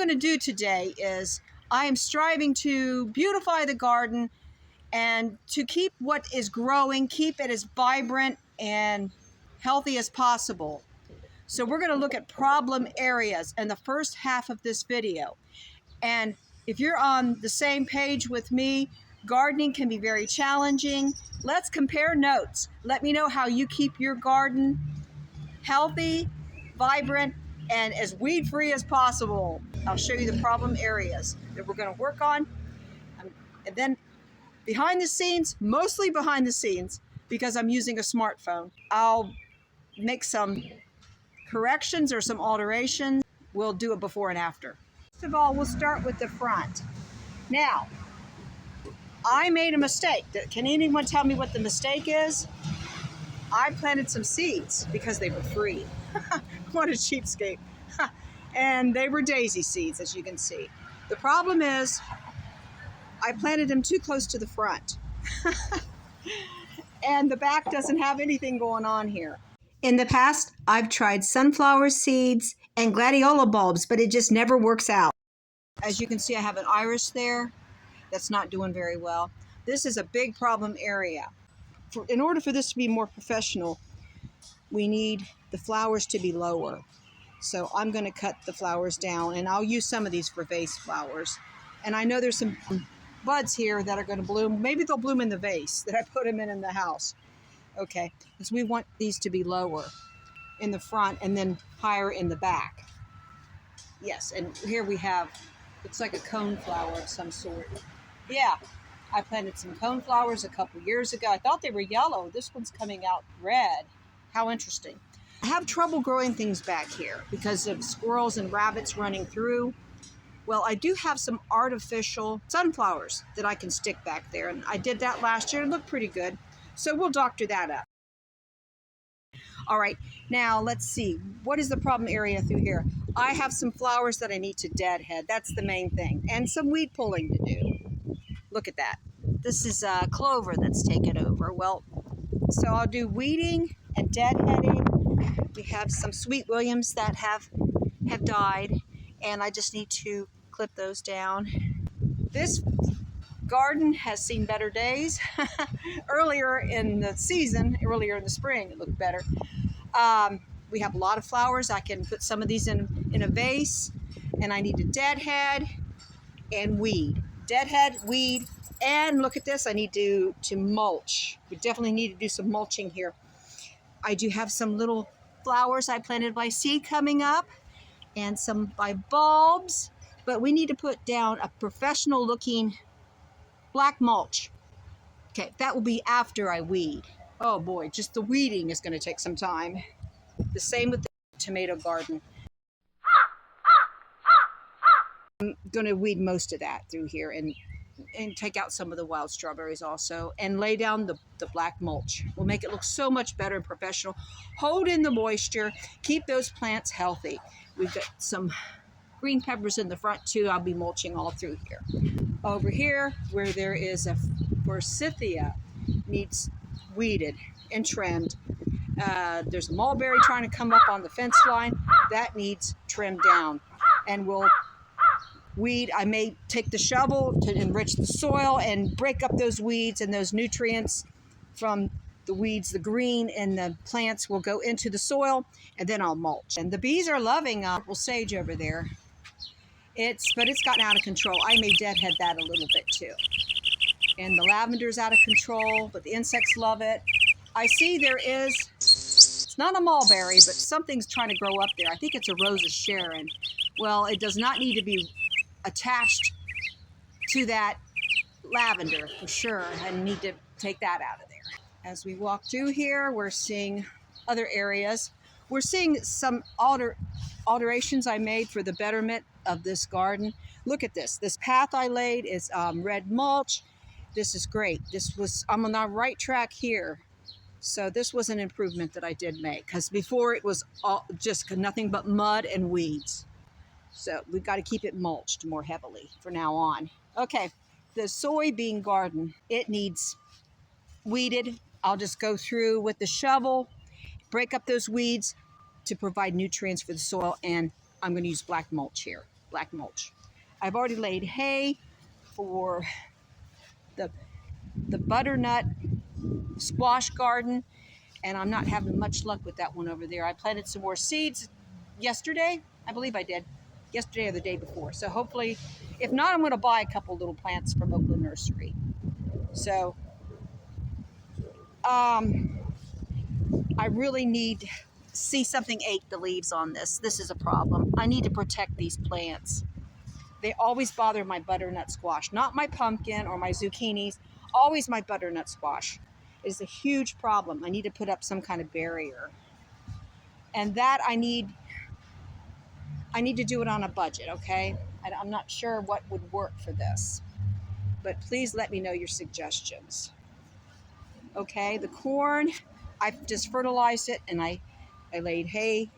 going to do today is I am striving to beautify the garden and to keep what is growing, keep it as vibrant and healthy as possible. So we're going to look at problem areas in the first half of this video. And if you're on the same page with me, gardening can be very challenging. Let's compare notes. Let me know how you keep your garden healthy, vibrant, and as weed-free as possible. I'll show you the problem areas that we're going to work on. And then behind the scenes, mostly behind the scenes, because I'm using a smartphone, I'll make some corrections or some alterations. We'll do a before and after. First of all, we'll start with the front. Now, I made a mistake. Can anyone tell me what the mistake is? I planted some seeds because they were free. What a cheapskate. And they were daisy seeds, as you can see. The problem is I planted them too close to the front. And the back doesn't have anything going on here. In the past, I've tried sunflower seeds and gladiola bulbs, but it just never works out. As you can see, I have an iris there that's not doing very well. This is a big problem area. In order for this to be more professional, we need the flowers to be lower. So I'm going to cut the flowers down, and I'll use some of these for vase flowers. And I know there's some buds here that are going to bloom. Maybe they'll bloom in the vase that I put them in the house. Okay, because we want these to be lower in the front and then higher in the back. Yes, and here we have, it's like a cone flower of some sort. Yeah, I planted some cone flowers a couple years ago. I thought they were yellow. This one's coming out red. How interesting. I have trouble growing things back here because of squirrels and rabbits running through. Well, I do have some artificial sunflowers that I can stick back there. And I did that last year. It looked pretty good. So we'll doctor that up. All right, now let's see. What is the problem area through here? I have some flowers that I need to deadhead. That's the main thing. And some weed pulling to do. Look at that. This is clover that's taken over. Well, so I'll do weeding and deadheading. We have some sweet williams that have died, and I just need to clip those down. This garden has seen better days. Earlier in the season, earlier in the spring, it looked better. We have a lot of flowers. I can put some of these in a vase, and I need to deadhead and weed. Deadhead, weed, and look at this, I need to mulch. We definitely need to do some mulching here. I do have some little flowers I planted by seed coming up and some by bulbs, but we need to put down a professional looking black mulch. Okay, that will be after I weed. Oh boy, just the weeding is going to take some time. The same with the tomato garden. I'm going to weed most of that through here and take out some of the wild strawberries also and lay down the black mulch. Will make it look so much better and professional. Hold in the moisture, keep those plants healthy. We've got some green peppers in the front too. I'll be mulching all through here. Over here where there is a forsythia needs weeded and trimmed. There's a mulberry trying to come up on the fence line. That needs trimmed down. And we'll weed. I may take the shovel to enrich the soil and break up those weeds and those nutrients from the weeds. The green and the plants will go into the soil, and then I'll mulch. And the bees are loving purple sage over there. But it's gotten out of control. I may deadhead that a little bit too. And the lavender's out of control, but the insects love it. I see there is, it's not a mulberry, but something's trying to grow up there. I think it's a Rose of Sharon. Well, it does not need to be attached to that lavender for sure. I need to take that out of there. As we walk through here, we're seeing other areas. We're seeing some alterations I made for the betterment of this garden. Look at this. This path I laid is red mulch. This is great. I'm on the right track here. So this was an improvement that I did make, because before it was just nothing but mud and weeds. So we've got to keep it mulched more heavily from now on. Okay, the soybean garden, it needs weeded. I'll just go through with the shovel, break up those weeds to provide nutrients for the soil, and I'm going to use black mulch here. black mulch. I've already laid hay for the butternut squash garden, and I'm not having much luck with that one over there. I planted some more seeds yesterday. I believe I did. Yesterday or the day before. So hopefully, if not, I'm going to buy a couple little plants from Oakland Nursery. So I really need to see something ate the leaves on this. This is a problem. I need to protect these plants. They always bother my butternut squash, not my pumpkin or my zucchinis, always my butternut squash. It is a huge problem. I need to put up some kind of barrier. And that I need to do it on a budget, okay? I'm not sure what would work for this, but please let me know your suggestions. Okay, the corn, I've just fertilized it and I laid hay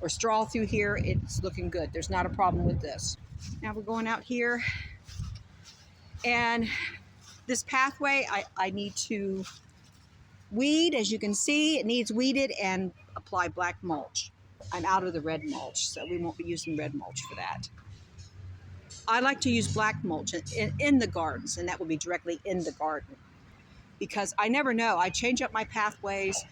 or straw through here. It's looking good. There's not a problem with this. Now we're going out here, and this pathway I need to weed. As you can see, it needs weeded and apply black mulch. I'm out of the red mulch, so we won't be using red mulch for that. I like to use black mulch in the gardens, and that will be directly in the garden, because I never know. I change up my pathways,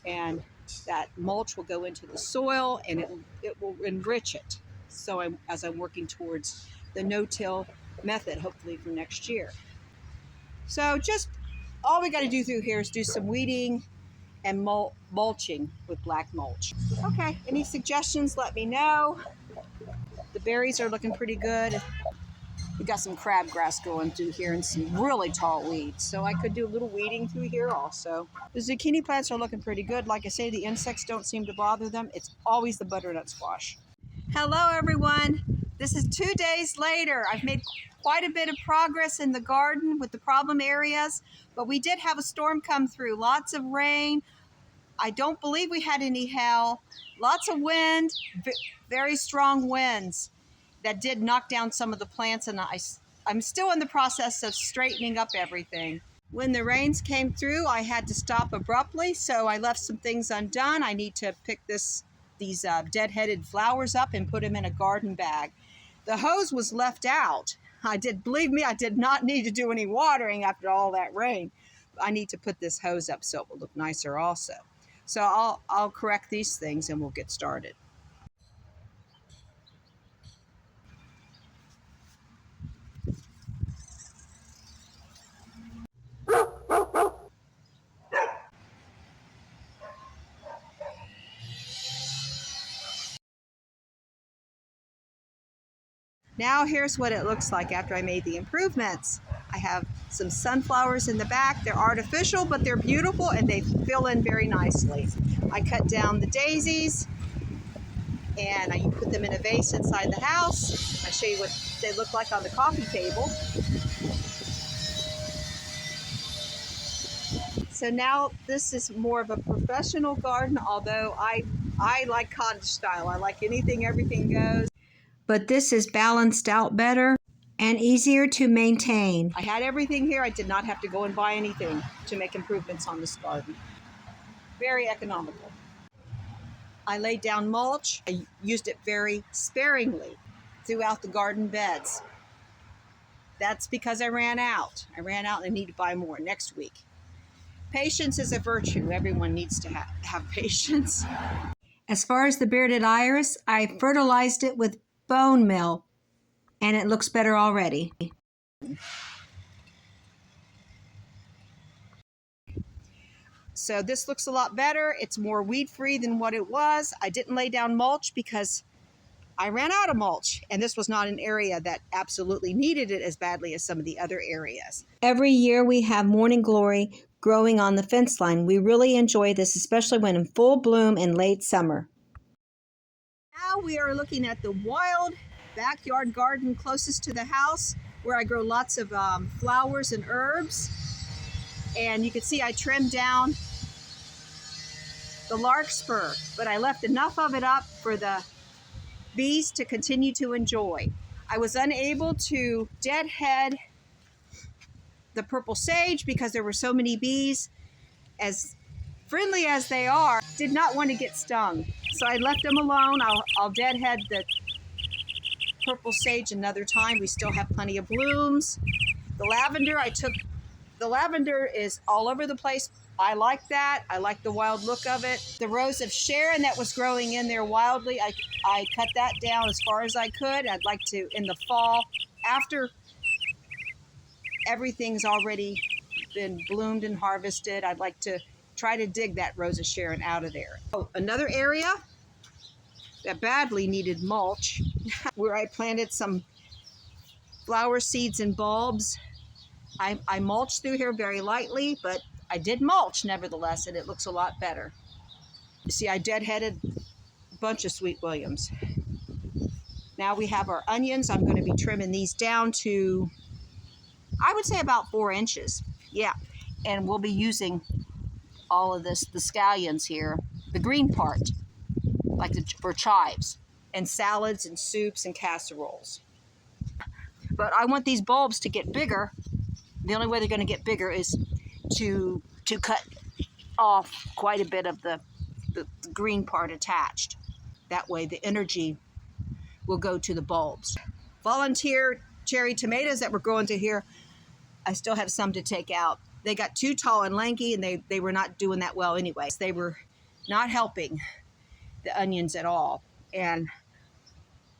and that mulch will go into the soil and it will enrich it. So as I'm working towards the no-till method, hopefully for next year. So just all we got to do through here is do some weeding and mulching with black mulch. Okay, any suggestions, let me know. The berries are looking pretty good. We got some crabgrass going through here and some really tall weeds, so I could do a little weeding through here also. The zucchini plants are looking pretty good. Like I say, the insects don't seem to bother them. It's always the butternut squash. Hello everyone. This is 2 days later. I've made quite a bit of progress in the garden with the problem areas, but we did have a storm come through. Lots of rain. I don't believe we had any hail. Lots of wind, very strong winds that did knock down some of the plants, and I'm still in the process of straightening up everything. When the rains came through, I had to stop abruptly, so I left some things undone. I need to pick these dead-headed flowers up and put them in a garden bag. The hose was left out. Believe me, I did not need to do any watering after all that rain. I need to put this hose up so it will look nicer also. So I'll correct these things and we'll get started. Now here's what it looks like after I made the improvements. I have some sunflowers in the back. They're artificial, but they're beautiful and they fill in very nicely. I cut down the daisies and I put them in a vase inside the house. I'll show you what they look like on the coffee table. So now this is more of a professional garden, although I like cottage style. I like anything, everything goes. But this is balanced out better and easier to maintain. I had everything here. I did not have to go and buy anything to make improvements on this garden. Very economical. I laid down mulch. I used it very sparingly throughout the garden beds. That's because I ran out. And I need to buy more next week. Patience is a virtue. Everyone needs to have patience. As far as the bearded iris, I fertilized it with bone meal, and it looks better already. So this looks a lot better. It's more weed-free than what it was. I didn't lay down mulch because I ran out of mulch, and this was not an area that absolutely needed it as badly as some of the other areas. Every year we have morning glory growing on the fence line. We really enjoy this, especially when in full bloom in late summer. Now we are looking at the wild backyard garden closest to the house, where I grow lots of flowers and herbs. And you can see I trimmed down the larkspur, but I left enough of it up for the bees to continue to enjoy. I was unable to deadhead the purple sage because there were so many bees. As friendly as they are, did not want to get stung. So I left them alone. I'll deadhead purple sage another time. We still have plenty of blooms. The lavender is all over the place. I like that. I like the wild look of it. The rose of Sharon that was growing in there wildly, I cut that down as far as I could. I'd like to, in the fall, after everything's already been bloomed and harvested, I'd like to try to dig that rose of Sharon out of there. Oh, another area that badly needed mulch, where I planted some flower seeds and bulbs. I mulched through here very lightly, but I did mulch nevertheless, and it looks a lot better. You see, I deadheaded a bunch of Sweet Williams. Now we have our onions. I'm going to be trimming these down to, I would say, about 4 inches. Yeah, and we'll be using all of this, the scallions here, the green part, like for chives and salads and soups and casseroles. But I want these bulbs to get bigger. The only way they're going to get bigger is to cut off quite a bit of the green part attached. That way the energy will go to the bulbs. Volunteer cherry tomatoes that were growing to here, I still have some to take out. They got too tall and lanky, and they were not doing that well anyway. They were not helping the onions at all. And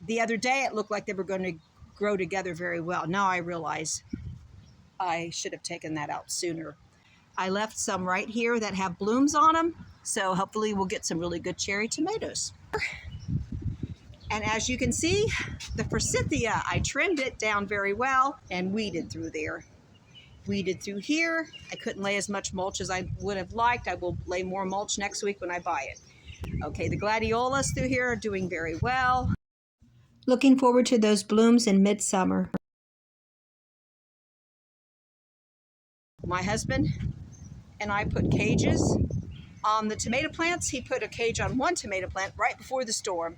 the other day it looked like they were going to grow together very well. Now I realize I should have taken that out sooner. I left some right here that have blooms on them, so hopefully we'll get some really good cherry tomatoes. And as you can see, the forsythia, I trimmed it down very well and weeded through there. Weeded through here. I couldn't lay as much mulch as I would have liked. I will lay more mulch next week when I buy it. Okay, the gladiolas through here are doing very well. Looking forward to those blooms in midsummer. My husband and I put cages on the tomato plants. He put a cage on one tomato plant right before the storm,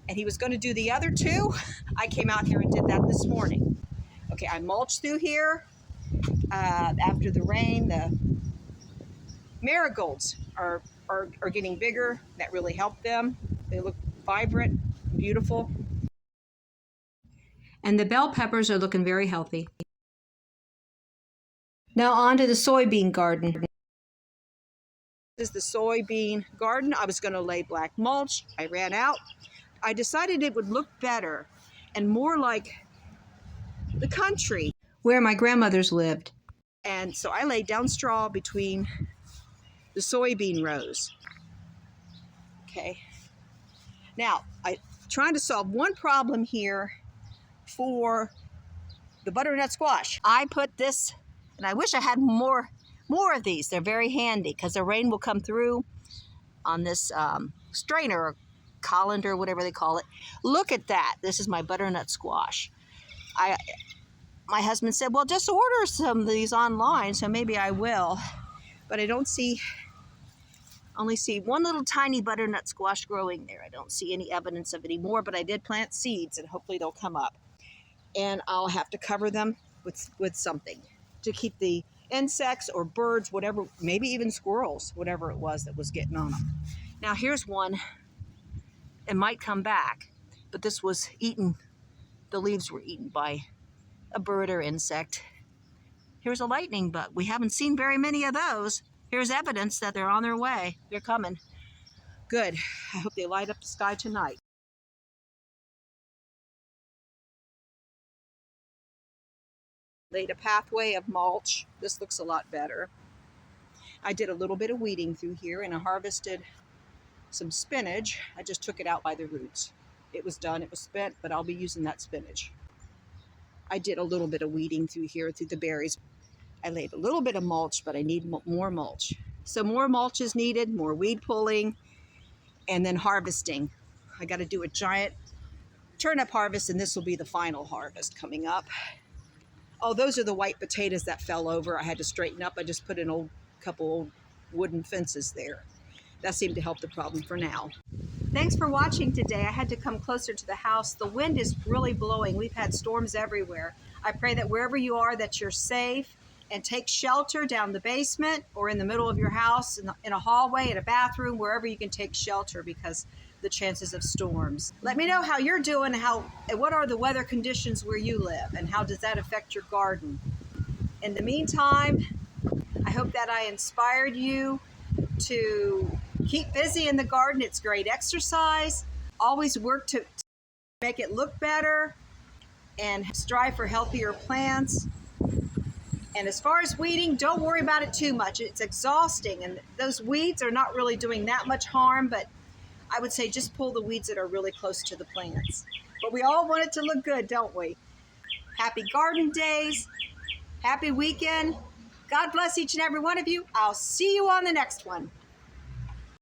and he was going to do the other two. I came out here and did that this morning. Okay, I mulched through here. After the rain, the marigolds are getting bigger. That really helped them. They look vibrant, beautiful. And the bell peppers are looking very healthy. Now on to the soybean garden. This is the soybean garden. I was going to lay black mulch. I ran out. I decided it would look better and more like the country where my grandmothers lived. And so I laid down straw between the soybean rows. Okay. Now, I'm trying to solve one problem here for the butternut squash. I put this, and I wish I had more of these. They're very handy because the rain will come through on this strainer or colander, whatever they call it. Look at that. This is my butternut squash. My husband said, well, just order some of these online, so maybe I will. But I only see one little tiny butternut squash growing there. I don't see any evidence of any more, but I did plant seeds, and hopefully they'll come up. And I'll have to cover them with something to keep the insects or birds, whatever, maybe even squirrels, whatever it was that was getting on them. Now here's one. It might come back, but this was eaten. The leaves were eaten by a bird or insect. Here's a lightning bug. We haven't seen very many of those. Here's evidence that they're on their way. They're coming. Good. I hope they light up the sky tonight. Laid a pathway of mulch. This looks a lot better. I did a little bit of weeding through here, and I harvested some spinach. I just took it out by the roots. It was done. It was spent, but I'll be using that spinach. I did a little bit of weeding through here, through the berries. I laid a little bit of mulch, but I need more mulch. So more mulch is needed, more weed pulling, and then harvesting. I got to do a giant turnip harvest, and this will be the final harvest coming up. Oh, those are the white potatoes that fell over. I had to straighten up. I just put in couple old wooden fences there. That seemed to help the problem for now. Thanks for watching today. I had to come closer to the house. The wind is really blowing. We've had storms everywhere. I pray that wherever you are, that you're safe, and take shelter down the basement or in the middle of your house, in a hallway, in a bathroom, wherever you can take shelter, because the chances of storms. Let me know how you're doing, what are the weather conditions where you live, and how does that affect your garden. In the meantime, I hope that I inspired you to keep busy in the garden. It's great exercise. Always work to make it look better and strive for healthier plants. And as far as weeding, don't worry about it too much. It's exhausting, and those weeds are not really doing that much harm, but I would say just pull the weeds that are really close to the plants. But we all want it to look good, don't we? Happy garden days. Happy weekend. God bless each and every one of you. I'll see you on the next one.